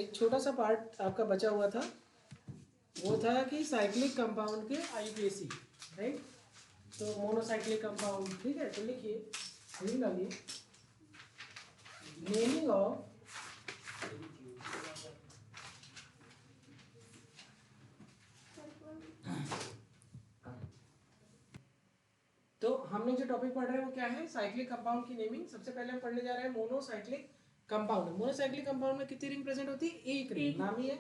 एक छोटा सा पार्ट आपका बचा हुआ था, वो था कि साइक्लिक कंपाउंड के आईयूपीएसी, राइट। तो मोनोसाइक्लिक कंपाउंड, ठीक है। तो लिखिए, हेडिंग डालिए, नेमिंग ऑफ तो हमने जो टॉपिक पढ़ रहे हैं वो क्या है, साइक्लिक कंपाउंड की नेमिंग। सबसे पहले हम पढ़ने जा रहे हैं मोनोसाइक्लिक कंपाउंड। मोनोसाइक्लिक कंपाउंड में कितनी रिंग प्रेजेंट होती है? एक रिंग, नाम ही है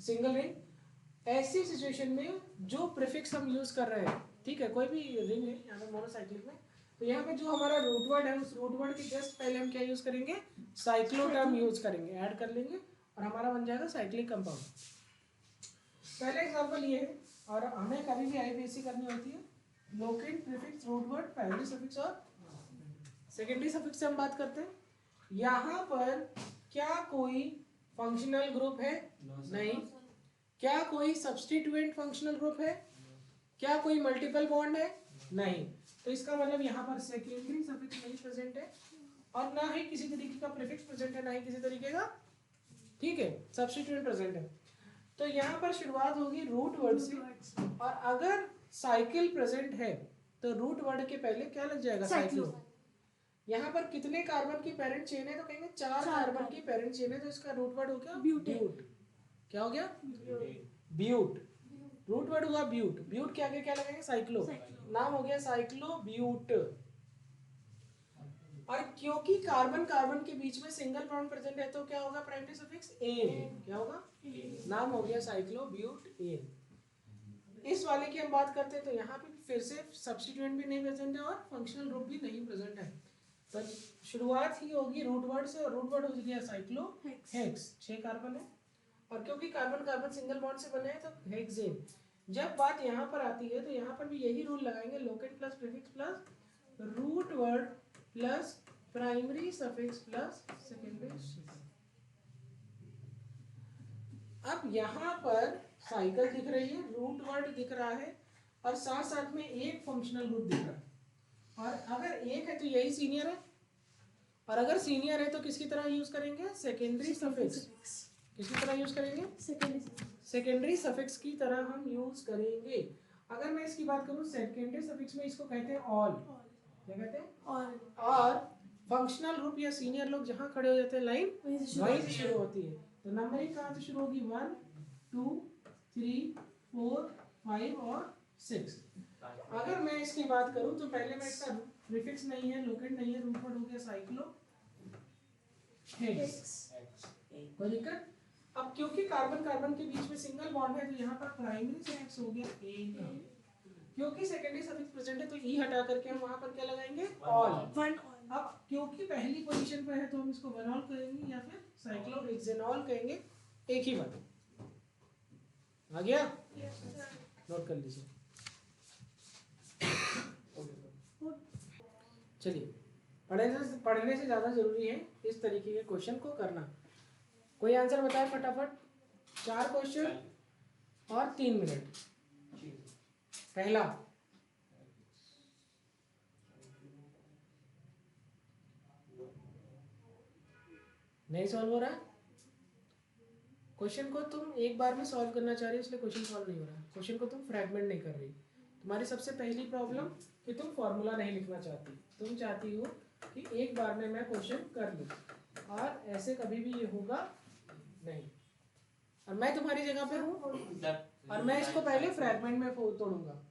सिंगल रिंग। ऐसी सिचुएशन में जो प्रीफिक्स हम यूज कर रहे हैं, ठीक है, कोई भी रिंग है यहाँ पे मोनोसाइक्लिक में, तो यहाँ पे जो हमारा रूट वर्ड है उस रूट वर्ड के जस्ट पहले हम क्या यूज करेंगे, साइक्लो टर्म यूज करेंगे, ऐड कर लेंगे और हमारा बन जाएगा साइक्लिक कंपाउंड। पहले एग्जांपल ये है, और हमें कभी भी आईपीएसी करनी होती है, locant prefix root word primary suffix और सेकेंडरी सफिक्स से हम बात करते हैं। यहाँ पर क्या कोई फंक्शनल ग्रुप है? नहीं। क्या कोई सब्स्टिट्यूएंट फंक्शनल ग्रुप है? क्या कोई मल्टीपल बॉन्ड है? नहीं। तो इसका मतलब यहाँ पर सेकेंडरी सफिक्स नहीं प्रेजेंट है और ना ही किसी तरीके का प्रीफिक्स प्रेजेंट है, ना ही किसी तरीके का, ठीक है, सब्स्टिट्यूएंट प्रेजेंट है। तो यहाँ पर शुरुआत होगी रूट वर्ड से, और अगर साइकिल प्रेजेंट है तो रूट वर्ड के पहले क्या लग जाएगा? साइक्लो। यहाँ पर कितने कार्बन की पेरेंट चेन है? तो कहेंगे 4 कार्बन की पेरेंट चेन है, तो इसका रूट वर्ड हो गया ब्यूट। क्या हो गया? ब्यूट। रूट वर्ड हुआ ब्यूट। ब्यूट के आगे क्या लगाएंगे? साइक्लो। नाम हो गया साइक्लो ब्यूट। और क्योंकि कार्बन कार्बन के बीच में सिंगल बॉन्ड प्रेजेंट है तो क्या होगा? Primary suffix ane. क्या होगा? नाम हो गया साइक्लो ब्यूट एन। इस वाले की हम बात करते हैं तो यहाँ पे फिर से सब्स्टिट्यूएंट भी नहीं प्रेजेंट है और फंक्शनल ग्रुप भी नहीं प्रेजेंट है। तो शुरुआत ही होगी रूट वर्ड से, और रूट वर्ड हो गया साइक्लो हेक्स। 6 कार्बन है और क्योंकि कार्बन कार्बन सिंगल बॉन्ड से बने हैं तो हेक्सेन। जब बात यहाँ पर आती है तो यहाँ पर भी यही रूल लगाएंगे, locant plus prefix plus root word plus primary suffix plus secondary suffix. अब यहाँ पर साइकिल दिख रही है, रूट वर्ड दिख रहा है और साथ साथ में एक फंक्शनल ग्रुप दिख रहा है। और अगर एक है तो यही सीनियर है, और अगर सीनियर है तो किसकी तरह यूज करेंगे? Secondary suffix. किसकी तरह यूज करेंगे? सेकेंडरी सफिक्स की तरह हम यूज करेंगे। अगर मैं इसकी बात करूं सेकेंडरी सफिक्स में, इसको कहते हैं ऑल। क्या कहते हैं? ऑल। और फंक्शनल ग्रुप या सीनियर लोग जहां खड़े हो जाते हैं लाइन, वहीं से शुरू होती है। तो नंबरिंग कहां से शुरू होगी? 1 2 3 4 5 और 6। अगर मैं इसकी बात करूं तो पहले मैं इसका प्रीफिक्स नहीं है, लोकेट नहीं है, रूट वर्ड हो गया साइक्लो हेक्स। कोई दिक्कत? अब क्योंकि कार्बन कार्बन के बीच में सिंगल बॉन्ड है तो यहाँ पर प्राइमरी सफिक्स हो गया एन। क्योंकि सेकेंडरी सफिक्स प्रेजेंट है तो ई हटा करके हम वहां पर क्या लगाएंगे? ऑल। अब क्योंकि पहली पोजीशन पर है तो हम इसको वनॉल कहेंगे या फिर साइक्लोहेक्सेनॉल कहेंगे, एक ही बात। आ गया? नोट कर लीजिए। चलिए, पढ़ने से ज्यादा जरूरी है इस तरीके के क्वेश्चन को करना। कोई आंसर बताए फटाफट। 4 क्वेश्चन और 3 मिनट। पहला, नहीं सॉल्व हो रहा है क्वेश्चन को? तुम एक बार में सॉल्व करना चाह रही हो इसलिए क्वेश्चन सॉल्व नहीं हो रहा है। क्वेश्चन को तुम फ्रैगमेंट नहीं कर रही। तुम्हारी सबसे पहली प्रॉब्लम कि तुम फॉर्मूला नहीं लिखना चाहती। तुम चाहती हो कि एक बार में मैं क्वेश्चन कर लूँ, और ऐसे कभी भी ये होगा नहीं। और मैं तुम्हारी जगह पे हूँ और मैं इसको पहले फ्रैगमेंट में तोड़ूंगा।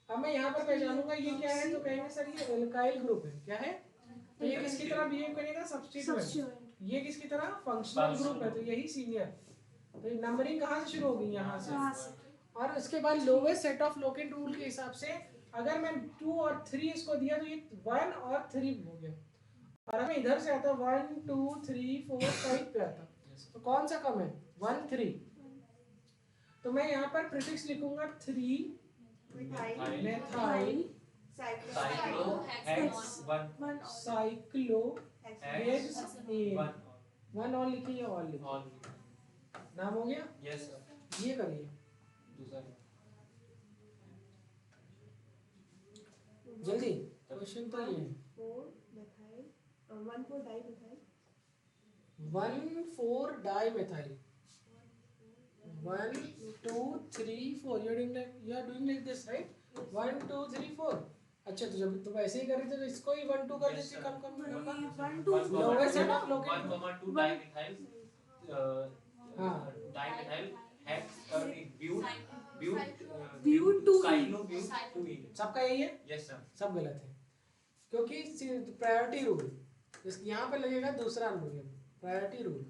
अब मैं यहाँ पर पहचानूंगा ये क्या है, तो कहेंगे सर ये एल्काइल ग्रुप है। क्या है? तो ये किसकी तरह बिहेव करेगा? सब्स्टिट्यूएंट। ये किसकी तरह? फंक्शनल ग्रुप है, तो यही सीनियर। तो नंबरिंग कहाँ से शुरू होगी? यहाँ से। और उसके बाद lowest set of locate rule के हिसाब से अगर मैं 2 और 3 इसको दिया तो ये 1 और 3 हो गया, और हमें इधर से आता 1 2 3 4 5 पे आता, तो कौन सा कम है? 1 3। तो मैं यहाँ पर प्रीफिक्स लिखूंगा 3 मेथाइल साइक्लो हेक्स 1 और लिखिए या ऑल लिखिए। नाम हो गया? Yes sir. ये करिए दूसरा जल्दी। क्वेश्चन तो ये है 1,4 dimethyl 1 2 3 4 you are doing like this right 1 2 3 4 अच्छा तो जब तुम ऐसे ही कर रहे थे तो इसको ही 1 2 कर देते कम कम लोवेस्ट है ना लोकेट 1,2 डाइमिथाइल हाँ dimethyl hex but but two cyclobut 2 सबका यही है यस सर सब गलत है क्योंकि प्रायोरिटी रूल यहाँ पे लगेगा दूसरा रूल प्रायोरिटी रूल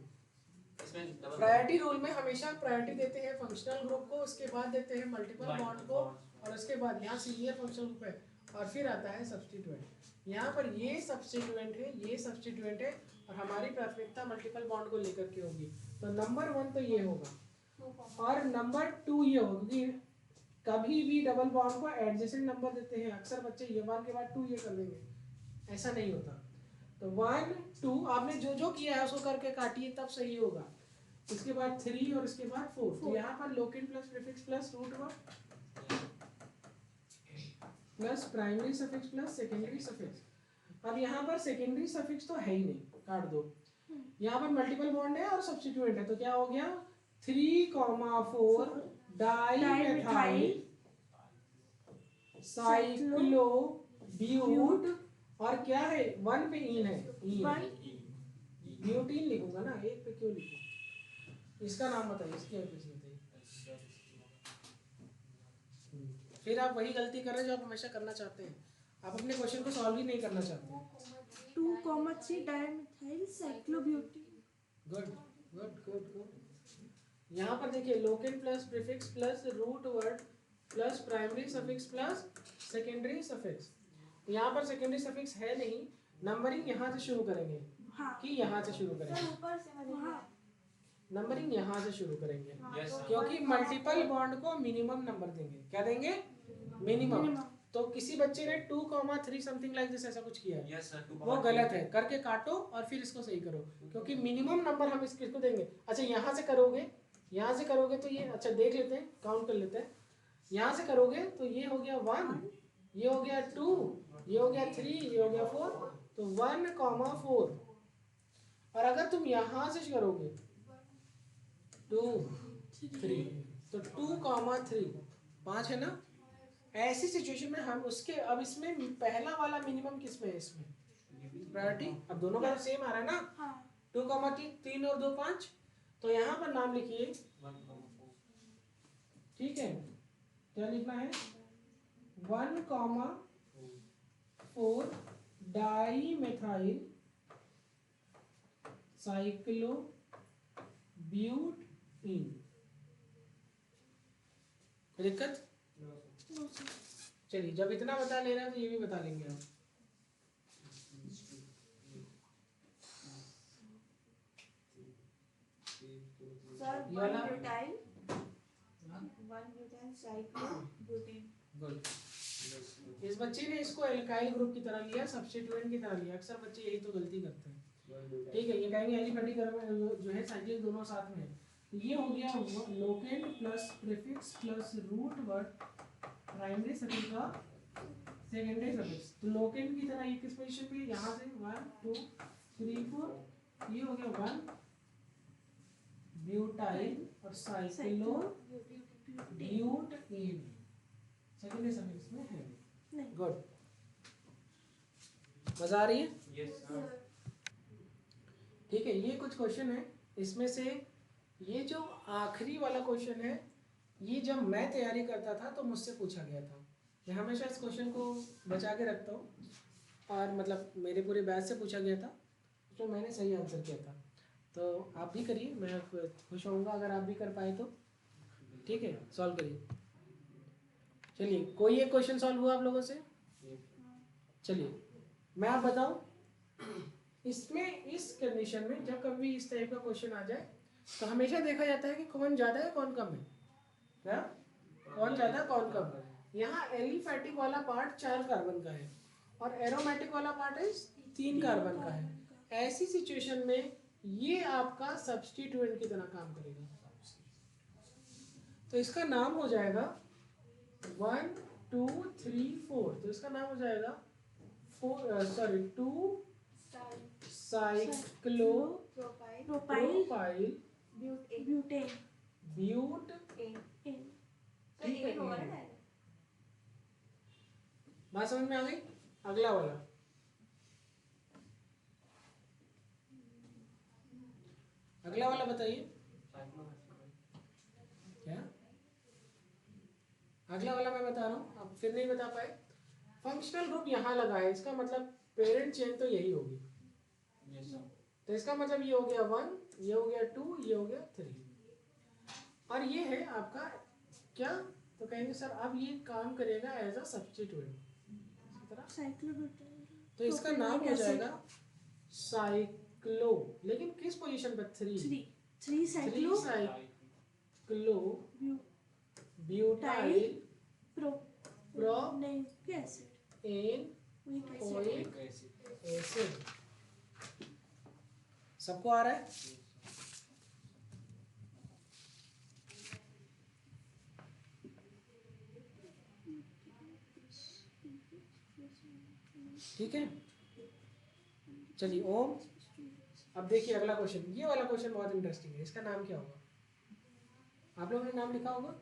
इसमें डबल प्रायोरिटी रूल में हमेशा प्रायोरिटी देते हैं फंक्शनल ग्रुप को उसके बाद देते हैं मल्टीपल बॉन्ड को और उसके बाद यहाँ से ये फंक्शनल ग्रुप है और फिर आता है सब्स्टिट्यूएंट यहाँ पर ये सब्स्टिट्यूएंट है ये सब्स्टिट्यूएंट है और हमारी प्राथमिकता मल्टीपल बॉन्ड को लेकर के होगी तो नंबर 1 तो ये होगा और नंबर 2 ये होगा क्योंकि कभी भी डबल बॉन्ड को एडजेसेंट नंबर देते हैं अक्सर बच्चे ये 1 के बाद 2 ये कर देंगे ऐसा नहीं होता तो 1 2 आपने जो जो किया है उसको करके काटिए तब सही होगा इसके बाद 3 और इसके बाद 4 तो यहाँ पर locant plus prefix plus root word plus primary suffix plus secondary suffix अब यहाँ पर सेकेंडरी सफिक्स तो है ही नहीं काट दो यहाँ पर मल्टीपल बॉन्ड है और सब्स्टिट्यूएंट है तो क्या हो गया 3,4 डाइमिथाइल साइक्लो ब्यूट और क्या है 1 पे इन है ब्यूटीन लिखूंगा ना 1 पे क्यों लिखूं इसका नाम बताइए इसकी एप्लीकेशन बताइए फिर आप वही गलती कर रहे हैं जो आप हमेशा करना चाहते हैं आप अपने क्वेश्चन को सॉल्व ही नहीं करना चाहते 2,3 dimethyl cyclobutane good good good good यहाँ पर देखिए locant plus prefix plus root word plus primary suffix plus secondary suffix यहाँ पर सेकेंडरी सफिक्स है नहीं नंबरिंग यहाँ से शुरू करेंगे कि यहाँ से शुरू करेंगे नंबरिंग यहाँ से शुरू करेंगे क्योंकि मल्टीपल बॉन्ड को मिनिमम नंबर देंगे क्या देंगे मिनिमम तो किसी बच्चे ने 2,3 समथिंग लाइक दिस ऐसा कुछ किया है यस सर वो गलत है करके काटो और फिर इसको सही करो क्योंकि मिनिमम नंबर हम इसको देंगे अच्छा यहाँ से करोगे तो ये अच्छा देख लेते हैं काउंट कर लेते हैं यहाँ से करोगे तो ये हो गया 1 ये हो गया 2 ये हो गया 3 ये हो गया 4 तो 1,4 और अगर तुम यहाँ से करोगे 2 3 तो 2,3 5 है ना ऐसी सिचुएशन में हम उसके अब इसमें पहला वाला मिनिमम किस में है इसमें प्रायोरिटी अब दोनों का सेम आ रहा है ना 2,3 और 2 5 तो यहाँ पर नाम लिखिए ठीक है क्या लिखना है 1,4 डाइमिथाइल साइक्लो ब्यूटीन दिक्कत चलिए जब इतना बता ले रहे हैं तो ये भी बता लेंगे आप इस बच्चे ने इसको एल्काइल ग्रुप की तरह लिया सब्स्टिट्यूएंट की तरह लिया अक्सर बच्चे यही तो गलती करते हैं ठीक है ये कहेंगे एलिफेटिक जो है साइक्लिक दोनों साथ में तो ये हो गया locant plus prefix plus root word primary suffix का सेकेंडरी सफिक्स तो लोकेट की तरह ये किस पोजीशन पे यहाँ से 1 2 3 4 ये हो गया 1 ब्यूटाइल और साइक्लो ब्यूटेन सेकेंडरी सफिक्स में है गुड मजा आ रही है यस सर ठीक है ये कुछ क्वेश्चन है इसमें से ये जो आखिरी वाला क्वेश्चन है ये जब मैं तैयारी करता था तो मुझसे पूछा गया था मैं हमेशा इस क्वेश्चन को बचा के रखता हूँ और मतलब मेरे पूरे बैच से पूछा गया था तो मैंने सही आंसर किया था तो आप भी करिए मैं खुश होऊंगा अगर आप भी कर पाए तो ठीक है सॉल्व करिए चलिए कोई एक क्वेश्चन सॉल्व हुआ आप लोगों से चलिए मैं आप बताऊं इसमें इस कंडीशन में जब कभी इस टाइप का क्वेश्चन आ जाए तो हमेशा देखा जाता है कि कौन ज़्यादा है कौन कम है क्या कौन ज़्यादा कौन कम है यहाँ एलिफैटिक वाला पार्ट 4 कार्बन का है और एरोमेटिक वाला पार्ट है 3 कार्बन का है ऐसी सिचुएशन में ये आपका सब्स्टिट्यूएंट की तरह काम करेगा तो इसका नाम हो जाएगा 1 2 3 4 तो इसका नाम हो जाएगा 2 cyclopropyl butane but ane तो एन होगा ना डायरेक्ट। बात समझ में आ गई? अगला वाला बताइए क्या? अगला वाला मैं बता रहा हूँ, आप फिर नहीं बता पाए। फंक्शनल ग्रुप यहाँ लगा है, इसका मतलब पेरेंट चेन तो यही होगी। तो इसका मतलब ये हो गया 1, ये हो गया 2, ये हो गया 3 और ये है आपका क्या? तो कहेंगे सर अब ये काम करेगा एज अ सब्स्टिट्यूएंट। साइक्लोब्यूटाइल। तो इसका नाम हो जाएगा साइक्लो, लेकिन किस पोजीशन पर? 3 cyclo cyclo butyl propanoic acid oic acid. सबको आ रहा है? ठीक है, चलिए ओम। अब देखिए अगला क्वेश्चन, ये वाला क्वेश्चन बहुत इंटरेस्टिंग है। इसका नाम क्या होगा? आप लोगों ने नाम लिखा होगा,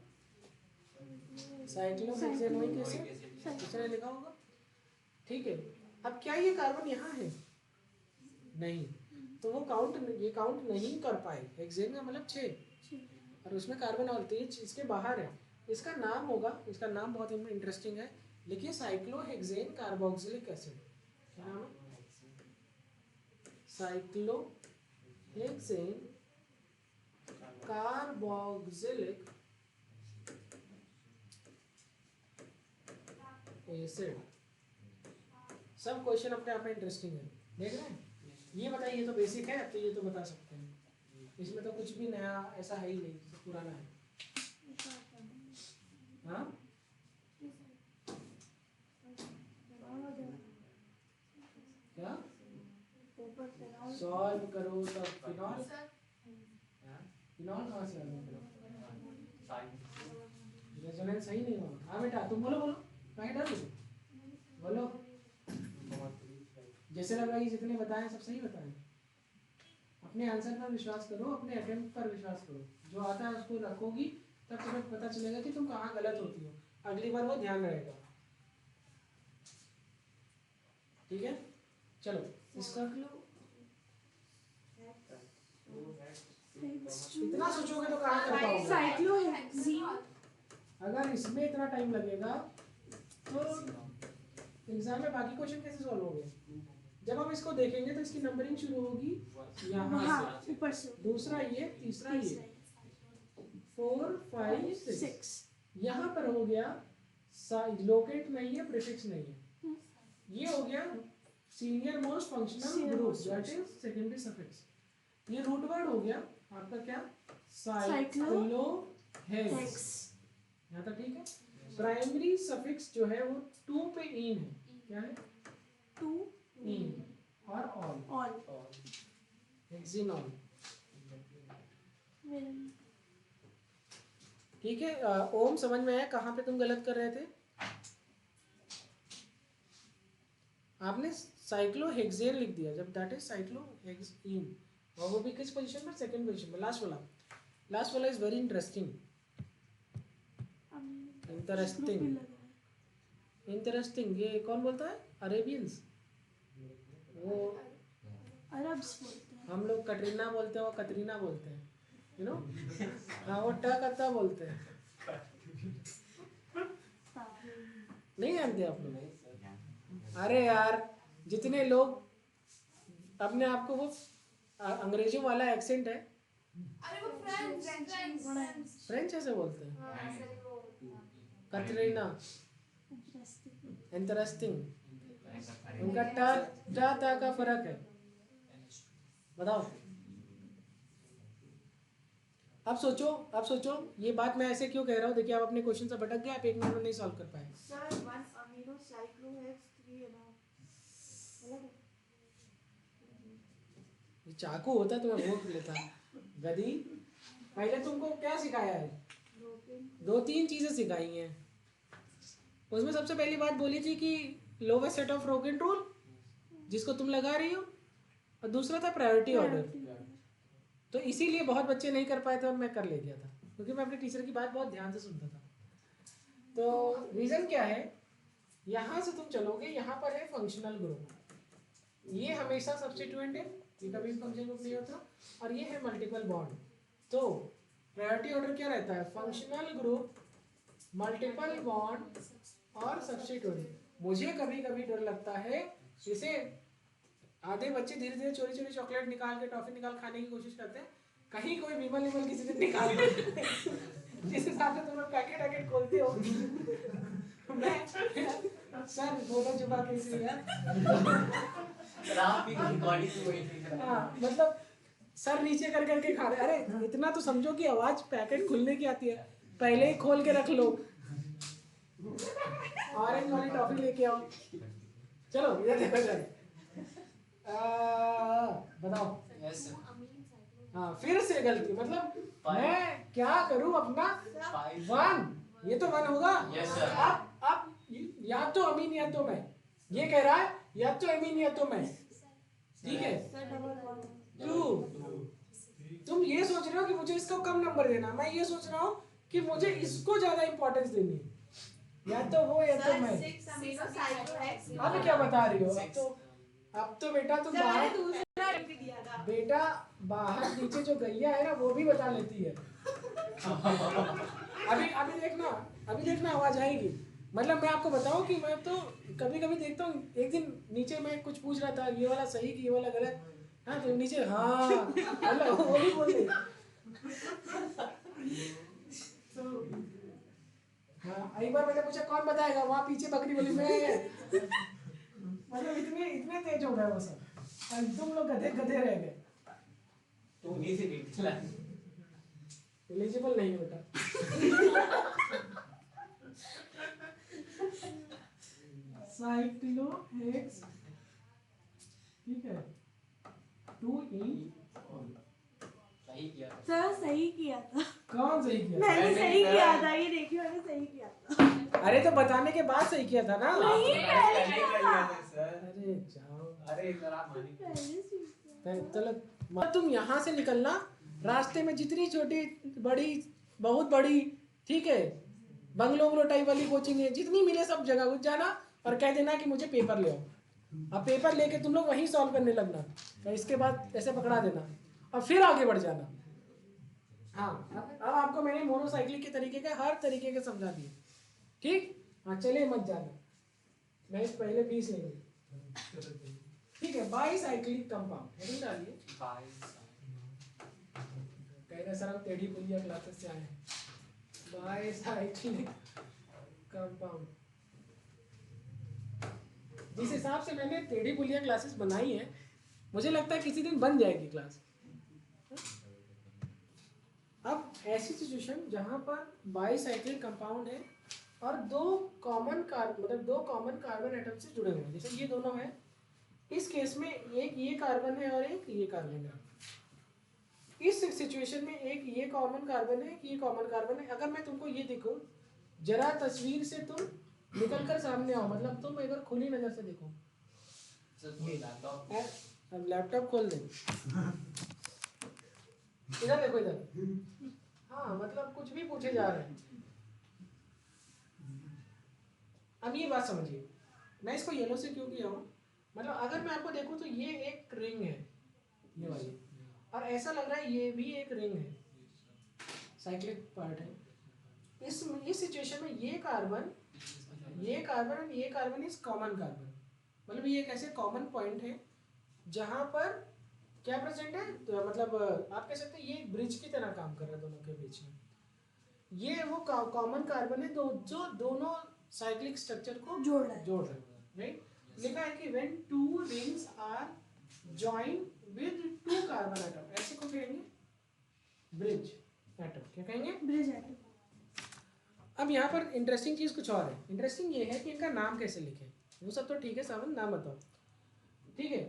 साइक्लोहेक्सेनोइक एसिड, किसने लिखा होगा? ठीक है, अब क्या ये कार्बन यहाँ है? नहीं, तो वो ये काउंट नहीं कर पाए। हेक्सेन का मतलब 6 और उसमें कार्बन और 3 इसके बाहर है। इसका नाम होगा, इसका नाम बहुत इंटरेस्टिंग है, लिखिए साइक्लोहेक्सेन कार्बोक्सिलिक एसिड। क्या नाम है? Cyclohexane carboxylic acid. सब क्वेश्चन अपने आप में इंटरेस्टिंग है, देख रहे हैं? ये बताइए, ये तो बेसिक है, तो ये तो बता सकते हैं, इसमें तो कुछ भी नया ऐसा है ही नहीं, सब पुराना है। हाँ, क्या सॉल्व करो तब फिनॉल? फिनॉल कहाँ से आ गया? रेजोनेंस सही नहीं हुआ। हाँ बेटा तुम बोलो, मैं डर बोलो। जैसे लग रहा है जितने बताएं सब सही बताएं। अपने आंसर पर विश्वास करो, अपने अटेम्प्ट पर विश्वास करो, जो आता है उसको रखोगी तब तुम्हें पता चलेगा कि तुम कहाँ गलत होती हो। अगली बार वो ध्यान रहेगा। ठीक है, चलो इसका इतना सोचोगे तो कहाँ कर पाओगे? साइक्लोहेक्सेन। अगर इसमें इतना टाइम लगेगा तो एग्जाम में बाकी क्वेश्चन कैसे सॉल्व होंगे? जब हम इसको देखेंगे तो इसकी नंबरिंग शुरू होगी यहाँ से, ऊपर से। दूसरा ये, तीसरा ये, 4 5 6 यहाँ पर हो गया। लोकेट नहीं है, प्रीफिक्स नहीं है। ये हो गया senior most functional group, that is secondary suffix. ये रूट वर्ड हो गया आपका क्या? साइक्लोहेक्स। यहाँ तक ठीक है। प्राइमरी सफिक्स जो है वो 2 पे इन है। क्या है? 2 इन और ऑल, हेक्सेनॉल। ठीक है, ओम समझ में आया कहाँ पे तुम गलत कर रहे थे? आपने साइक्लोहेक्सेन लिख दिया जब, दैट इज साइक्लोहेक्सीन, और वो भी किस पोजीशन में? सेकंड पोजीशन में। लास्ट वाला इज वेरी इंटरेस्टिंग। ये कौन बोलता है? अरेबियंस। वो अरब्स बोलते हैं। हम लोग कटरीना बोलते हैं, वो कतरीना बोलते हैं, यू नो। हाँ, वो टकता बोलते हैं। नहीं जानते आप लोग? अरे यार, जितने लोग अपने आप को वो अंग्रेजों वाला एक्सेंट है, अरे वो फ्रेंच ऐसे बोलते हैं। कतरीना, इंटरेस्टिंग, उनका टा का फर्क है। बताओ। अब सोचो ये बात मैं ऐसे क्यों कह रहा हूँ। देखिए आप अपने क्वेश्चन से भटक गए, आप 1 मिनट में नहीं सॉल्व कर पाए। सर 1 अमीनो साइक्लोहेक्स 3 ये चाकू होता तो मैं भोग लेता। गधी, पहले तुमको क्या सिखाया है? 2-3 चीजें सिखाई हैं। उसमें सबसे पहली बात बोली थी कि लोवेस्ट सेट ऑफ रोगन रूल, जिसको तुम लगा रही हो, और दूसरा था प्रायोरिटी ऑर्डर। तो इसीलिए बहुत बच्चे नहीं कर पाए थे और मैं कर ले गया था। क्योंकि मैं अपने टीचर की बात बहुत ध्यान से सुनता था। तो रीजन क्या है, यहाँ से तुम चलोगे, यहाँ पर है फंक्शनल ग्रुप, ये हमेशा सब्स्टिट्यूएंट है, ये कभी भी फंक्शनल ग्रुप नहीं होता, और ये है मल्टीपल बॉन्ड। तो प्रायोरिटी ऑर्डर क्या रहता है, फंक्शनल ग्रुप, मल्टीपल बॉन्ड और सब्स्टिट्यूएंट। मुझे कभी कभी डर लगता है, जैसे आधे बच्चे धीरे धीरे चोरी चोरी चॉकलेट निकाल के, टॉफी निकाल खाने की कोशिश करते हैं, कहीं कोई विमल विमल किसी दिन निकाल जिस हिसाब से तुम लोग पैकेट वैकेट खोलते हो मैं सर बोलो जुबा कैसी है सर आप भी रिकॉर्डिंग हुई थी। हाँ, मतलब सर नीचे कर करके खा रहे, अरे इतना तो समझो कि आवाज पैकेट खुलने की आती है, पहले ही खोल के रख लो। ऑरेंज वाली टॉफी लेके आओ। चलो इधर देखो सर, बताओ। Yes sir. हाँ, फिर से गलती, मतलब मैं क्या करूं अपना 1, ये तो 1 होगा। Yes sir. अब या तो अमीन या तो मैं, ये कह रहा है या तो अमीन या तो मैं, ठीक है। 2, तुम ये सोच रहे हो कि मुझे इसको कम नंबर देना, मैं ये सोच रहा हूँ कि मुझे इसको ज्यादा इंपॉर्टेंस देनी है, या तो वो या तो मैं। अब क्या बता रही हो, अब तो बेटा तुम बाहर, बेटा बाहर नीचे जो गैया है ना वो भी बता लेती है। अभी देखना आवाज आएगी। मतलब मैं आपको बताऊं कि मैं तो कभी कभी देखता हूँ, एक दिन नीचे मैं कुछ पूछ रहा था, ये वाला सही कि ये वाला गलत, हाँ तो नीचे हाँ हेलो वो भी बोल रही। हाँ, एक बार मैंने पूछा कौन बताएगा, वहाँ पीछे बकरी बोली मैं। मतलब इतने तेज हो गए वो सब, और तुम लोग गधे गधे रह गए। तो उन्हीं से निकला। एलिजिबल नहीं होता। साइक्लोहेक्स, ठीक है, 2 in। सही किया। सर सही किया था, कौन सही किया? मैंने सही किया था, ये देखिए मैंने सही किया था। अरे तो बताने के बाद सही किया था ना। नहीं, पहले किया था सर। अरे जाओ, अरे सर आप मानिए। चलो तुम यहाँ से निकलना, रास्ते में जितनी छोटी बड़ी बहुत बड़ी, ठीक है, बंगलो बंगलो टाइप वाली कोचिंग है, जितनी मिले सब जगह घुस जाना और कह देना कि मुझे पेपर ले आओ। अब पेपर लेके तुम लोग वहीं सॉल्व करने लगना, तो इसके बाद ऐसे पकड़ा देना और फिर आगे बढ़ जाना। हाँ, अब आपको मैंने मोनोसाइक्लिक के तरीके का हर तरीके के समझा दिए, ठीक। हाँ चले मत जाना, मैं इस पहले 20 लेंगे, ठीक है। बाईसाइक्लिक कंपाउंड हेडिंग डालिए। कह रहे सर हम टेढ़ी पुलिया क्लासेस से आए हैं। बाईसाइक्लिक कंपाउंड, जिस हिसाब से मैंने टेढ़ी पुलिया क्लासेस बनाई है, मुझे लगता है किसी दिन बन जाएगी क्लास। अब ऐसी सिचुएशन जहां पर बाईसाइक्लिक कंपाउंड है और दो कॉमन कार्बन एटम से जुड़े हुए हैं, जैसे ये दोनों है, इस केस में एक ये कार्बन है और एक ये कार्बन है। इस सिचुएशन में एक ये कॉमन कार्बन है, एक ये कॉमन कार्बन है। अगर मैं तुमको ये देखो, जरा तस्वीर से तुम निकल कर सामने आओ, मतलब तुम अगर खुली नजर से देखो। अब लैपटॉप खोल दे, इधर देखो इधर। हाँ, मतलब कुछ भी पूछे जा रहे हैं। अब ये बात समझिए, मैं इसको येलो से क्यों किया हूँ, मतलब अगर मैं आपको देखूं तो ये एक रिंग है, ये वाली, और ऐसा लग रहा है ये भी एक रिंग है, साइक्लिक पार्ट है। इस सिचुएशन में ये कार्बन और ये कार्बन इज कॉमन कार्बन, मतलब ये एक ऐसे कॉमन पॉइंट है जहां पर क्या प्रेजेंट है, तो मतलब आप कह सकते हैं ये ब्रिज की तरह काम कर रहा है दोनों के बीच में। ये वो कॉमन कार्बन है जो दोनों साइक्लिक स्ट्रक्चर को जोड़ रहा है, राइट। लिखा है कि when two rings are joined with two carbon atom, ऐसे को कहेंगे ब्रिज एटम। क्या कहेंगे? Bridge atom. अब यहाँ पर इंटरेस्टिंग चीज कुछ और है। इंटरेस्टिंग ये है कि इनका नाम कैसे लिखें, वो सब तो ठीक है, सामने नाम बताओ, ठीक है।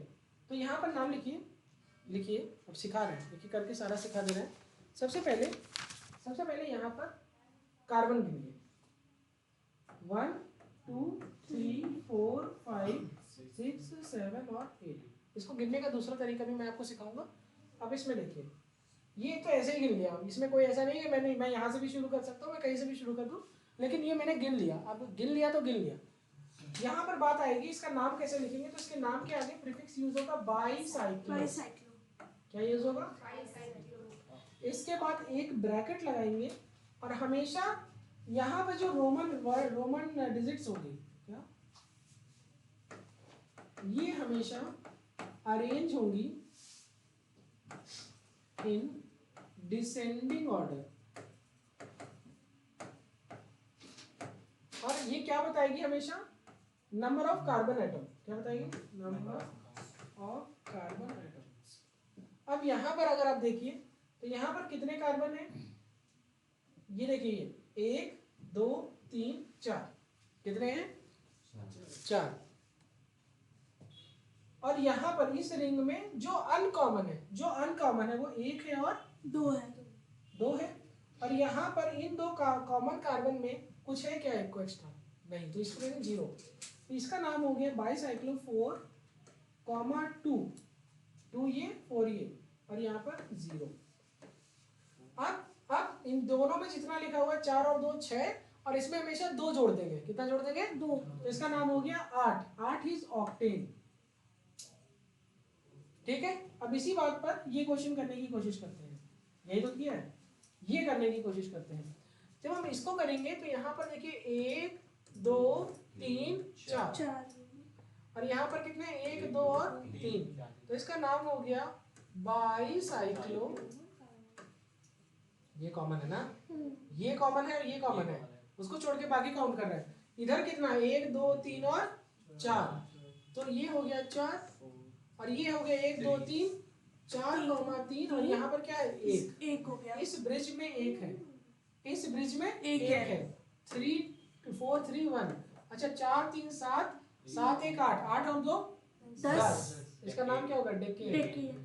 तो यहाँ पर नाम लिखिए, अब सिखा रहे हैं, लिखिए करके सारा सिखा दे रहे हैं। सबसे पहले यहाँ पर कार्बन गिनिए, 1 2 3 4 5 6 7 और 8। इसको गिनने का दूसरा तरीका भी मैं आपको सिखाऊंगा। अब इसमें देखिए ये तो ऐसे ही गिन लिया, इसमें कोई ऐसा नहीं है मैं यहाँ से भी शुरू कर सकता हूँ, मैं कहीं से भी शुरू कर दूँ, लेकिन ये मैंने गिन लिया। अब गिन लिया तो गिन लिया। यहाँ पर बात आएगी इसका नाम कैसे लिखेंगे, तो इसके नाम के आगे प्रीफिक्स यूज होगा बाईसाइक्लो। बाईसाइक्लो। क्या यूज होगा? इसके बाद एक ब्रैकेट लगाएंगे और हमेशा यहाँ पे जो रोमन डिजिट्स होगी क्या, ये हमेशा अरेंज होंगी इन डिसेंडिंग ऑर्डर। और ये क्या बताएगी हमेशा? Number of carbon atom. क्या बताएगी? Number of carbon atoms. अब यहां पर अगर आप देखिए तो यहां पर कितने कार्बन है? ये देखिए, 1 2 3 4। कितने हैं? 4। और यहां पर इस रिंग में जो अनकॉमन है वो 1 है और 2 है। 2 है। और यहाँ पर इन दो कॉमन कार्बन में कुछ है क्या एक को एक्स्ट्रा? नहीं, तो इसको देंगे 0। तो इसका नाम हो गया बाईसाइक्लो 4,2। 2 ये 4 ये और यहाँ पर 0। अब इन दोनों में जितना लिखा हुआ है 4 और 2 6, और इसमें हमेशा 2 जोड़ देंगे। कितना जोड़ देंगे? 2। तो इसका नाम हो गया 8। 8 इज ऑक्टेन। ठीक है। अब इसी बात पर ये क्वेश्चन करने की कोशिश करते हैं। यही तो किया है, ये करने की कोशिश करते हैं। जब हम इसको करेंगे तो यहाँ पर देखिए 1 2 3 4 और यहाँ पर कितने? 1 2 और 3। तो इसका नाम हो गया बाईसाइक्लो। ये कॉमन है ना, ये कॉमन है और ये कॉमन है, उसको छोड़ के बाकी काउंट कर रहे हैं। इधर कितना? 1 2 3 और 4। तो ये हो गया 4 और ये हो गया 1 2 3 4,3 और यहाँ पर क्या है? 1 हो गया। इस ब्रिज में 1 है, इस ब्रिज में 1 है। 3 4 3 1। अच्छा 4 3 7 7 1 8 8 और 2 10। इसका नाम क्या होगा? डेकेड।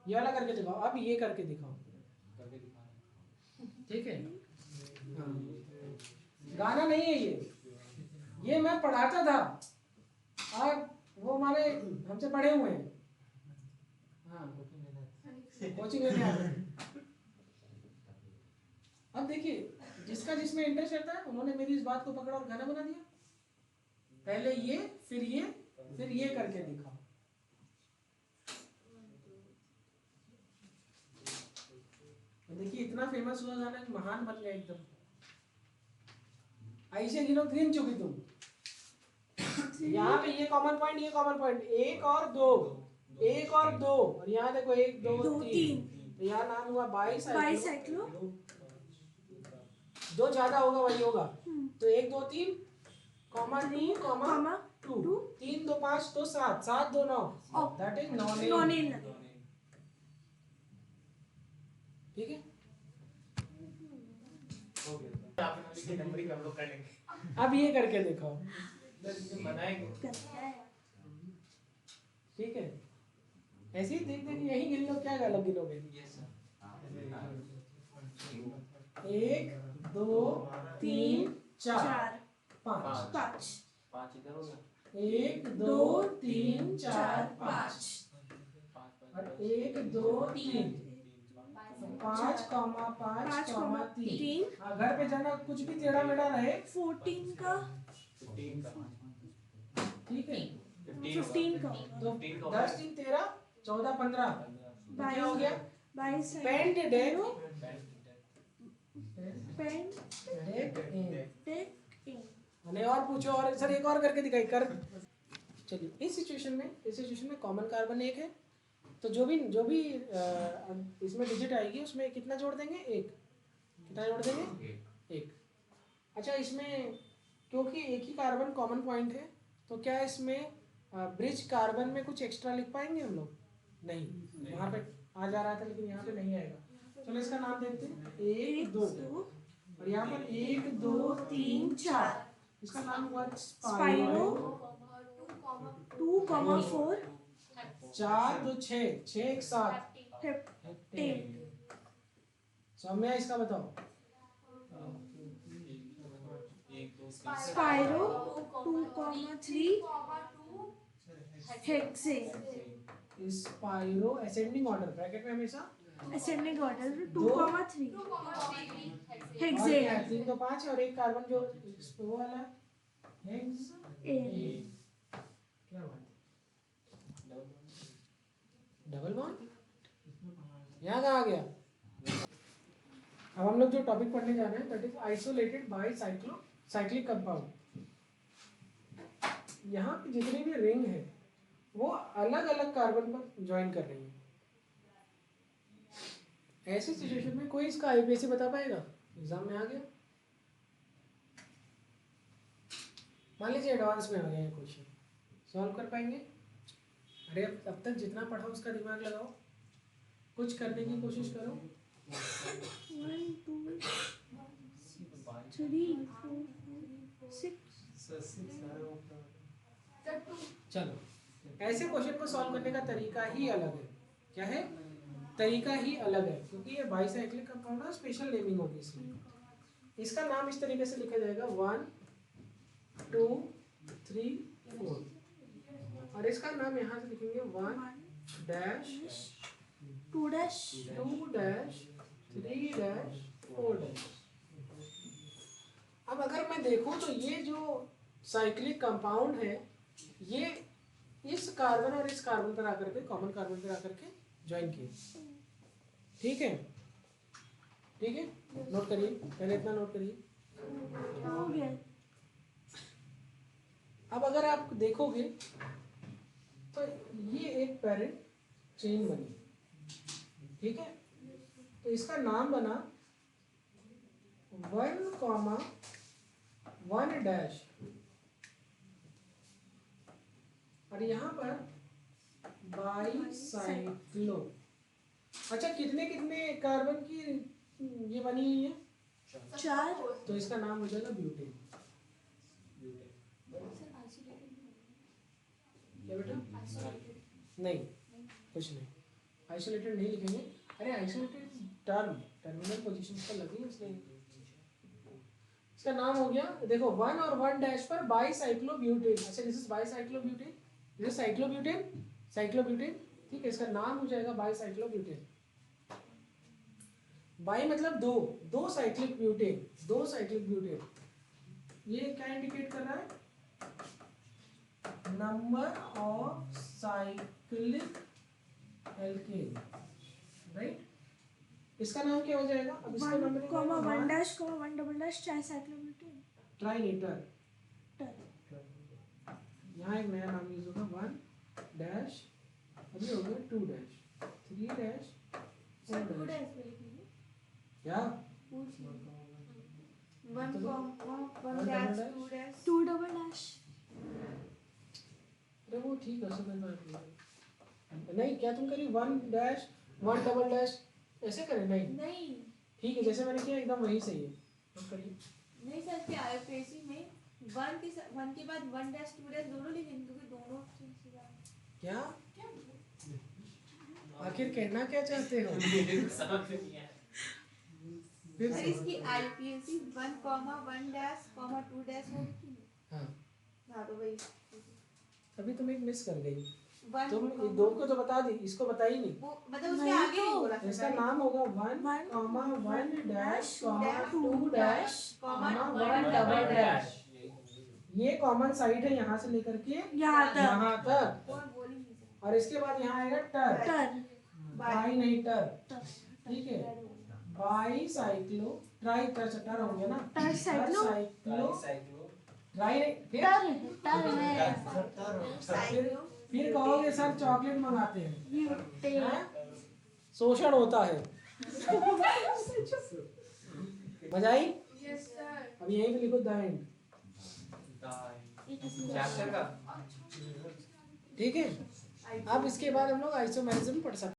ये वाला करके दिखाओ। अब ये करके दिखाओ। ठीक है। हाँ। गाना नहीं है ये मैं पढ़ाता था और वो हमारे हमसे पढ़े हुए हैं। हाँ, कोचिंग लेने आ रहे हैं। अब देखिए, जिसका जिसमें इंटरेस्ट रहता है उन्होंने मेरी इस बात को पकड़ा और गाना बना दिया। पहले ये फिर ये करके दिखाओ। देखिए इतना फेमस हुआ गाना, महान बन गया एकदम। ऐसे गिन चुकी तुम। यहाँ पे ये कॉमन पॉइंट 1 और 2 1 और 2 और यहाँ देखो 1 2 3। तो यहाँ नाम हुआ बाईसाइक्लो। 2 ज्यादा होगा वही होगा। तो 1 2 3 2 3 2 5 2 7 7 2 9। That is nonyl. ठीक है। नंबरिंग हम लोग कर लेंगे। अब ये करके देखो। बनाएंगे। ठीक है। ऐसे ही देख देख यही गिन लो। क्या गलत गिनोगे? 1 2 3 4 5 5 इधर होगा। 1 2 3 4 5 और 1 2 3 5 5 3। हाँ, घर पे जाना कुछ भी टेढ़ा मेढ़ा रहे 14 का 15 का। ठीक है। 15 का तो 10 3 13 14 15 क्या हो गया? पेंट डेक नहीं। और पूछो। और सर एक और करके दिखाई कर। चलिए इस सिचुएशन में कॉमन कार्बन 1 है, तो जो भी इसमें डिजिट आएगी उसमें कितना जोड़ देंगे? 1। कितना जोड़ देंगे? 1। अच्छा, इसमें क्योंकि एक ही कार्बन कॉमन पॉइंट है तो क्या इसमें ब्रिज कार्बन में कुछ एक्स्ट्रा लिख पाएंगे हम लोग? नहीं, वहाँ पे आ जा रहा था लेकिन यहाँ पे नहीं आएगा। चलो इसका नाम देखते हैं। 1 2 और यहाँ पर 1 2 3 4। इसका नाम हुआ स्पाइरो। 2,4 4 2 6 6 1 7 हेप्टेन। सौम्या इसका बताओ। Spiro 2,3 hexane. Spiro ascending order, bracket में हमेशा असेंडिंग ऑर्डर 2, दो। 3 और हेक्सेन क्या है? 3 तो 5 और एक कार्बन जो वो वाला हेक्स ए क्या बात है, डबल बॉन्ड यहाँ कहाँ आ गया। अब हम लोग जो टॉपिक पढ़ने जा रहे हैं that is isolated by cyclic compound. यहाँ पे जितनी भी रिंग है वो अलग अलग कार्बन पर ज्वाइन कर रही है। ऐसी सिचुएशन में कोई इसका आईपीएसी बता पाएगा, एग्जाम में आ गया। मान लीजिए एडवांस में आ गया है क्वेश्चन, सॉल्व कर पाएंगे? अरे अब तक जितना पढ़ा उसका दिमाग लगाओ, कुछ करने की कोशिश करो। 1 2 3 4 6 चलो, ऐसे क्वेश्चन को सॉल्व करने का तरीका ही अलग है। क्या है? तरीका ही अलग है, क्योंकि ये बाईसाइक्लिक कंपाउंड है, स्पेशल नेमिंग होगी इसमें। इसका नाम इस तरीके से लिखा जाएगा 1 2 3 4, और इसका नाम यहाँ से लिखेंगे 1 dash 2 dash 2 dash 3 dash 4 dash. अब अगर मैं देखूं तो ये जो साइक्लिक कंपाउंड है ये इस कार्बन और इस कार्बन पर आकर के, कॉमन कार्बन पर आकर के ज्वाइन किए। ठीक है, ठीक है, नोट करिए, पहले इतना नोट करिए। हो गया। अब अगर आप देखोगे तो ये एक पेरेंट चेन बनी, ठीक है, तो इसका नाम बना 1 डैश, और यहाँ पर बाईसाइक्लो। अच्छा, कितने कितने कार्बन की ये बनी हुई है? 4 तो इसका नाम हो जाएगा ब्यूटेन। क्या बेटा? नहीं, कुछ नहीं, आइसोलेटेड नहीं लिखेंगे। अरे आइसोलेटेड टर्मिनल पोजीशन पर लगी है इसलिए। इसका नाम हो गया, देखो 1 और 1 डैश पर बाईसाइक्लोब्यूटेन। अच्छा, this is bicyclobutane, this is cyclobutane, ठीक है। इसका नाम हो जाएगा बाईसाइक्लोब्यूटेन। बाई मतलब दो साइक्लिक ब्यूटेन। ये क्या इंडिकेट कर रहा है? Number of cyclic alkane, right. इसका नाम क्या हो जाएगा? अब इसका नाम 1 डैश 1 डबल डैश ट्राइसाइक्लोब्यूटेन ट्राइनेटर। टर। यहाँ एक नया नाम यूज होगा 1 डैश, अभी हो गया 2 डैश 3 डैश 4 डैश। क्या? 2 डबल डैश। अरे वो ठीक है, समझ में आ गया। नहीं, क्या तुम करी 1 डैश 1 डबल डैश ऐसे करें? नहीं, ठीक है, जैसे मैंने किया एकदम वही सही है। अब करिए। नहीं सर, क्या आईपीएसी में 1 के बाद 1 डैश 2 डैश दोनों लिखेंगे, क्योंकि दोनों क्या आखिर कहना क्या चाहते हो? फिर सर से। इसकी आईपीएसी 1 डैश 2 डैश होगी। हाँ, हाँ, तो वही अभी तुम एक मिस कर गई। 1 तुम ये दो को तो बता दी, इसको बताई नहीं। वो मतलब उसके नहीं आगे तो। नहीं बोला इसका नाम होगा 1 डैश 2 डैश 1 डबल डैश। ये कॉमन साइड है यहाँ से लेकर के यहाँ तक। यहाँ तक, कौन बोलेंगे सर? और इसके बाद यहाँ आएगा टर, टर बाई नहीं टर, टर ठीक है। बाईसाइक्लो ट्राई टर हो गया ना, ट्राइसाइक्लो ट्राई नहीं, टर है फिर कहोगे सर चॉकलेट मंगाते हैं, ब्यूटेन। हैं? शोषण होता है। मजा आई? Yes sir. अब यहीं पे लिखो द एंड, चैप्टर का ठीक है। अब इसके बाद हम लोग आइसोमेरिज्म पढ़ सकते हैं।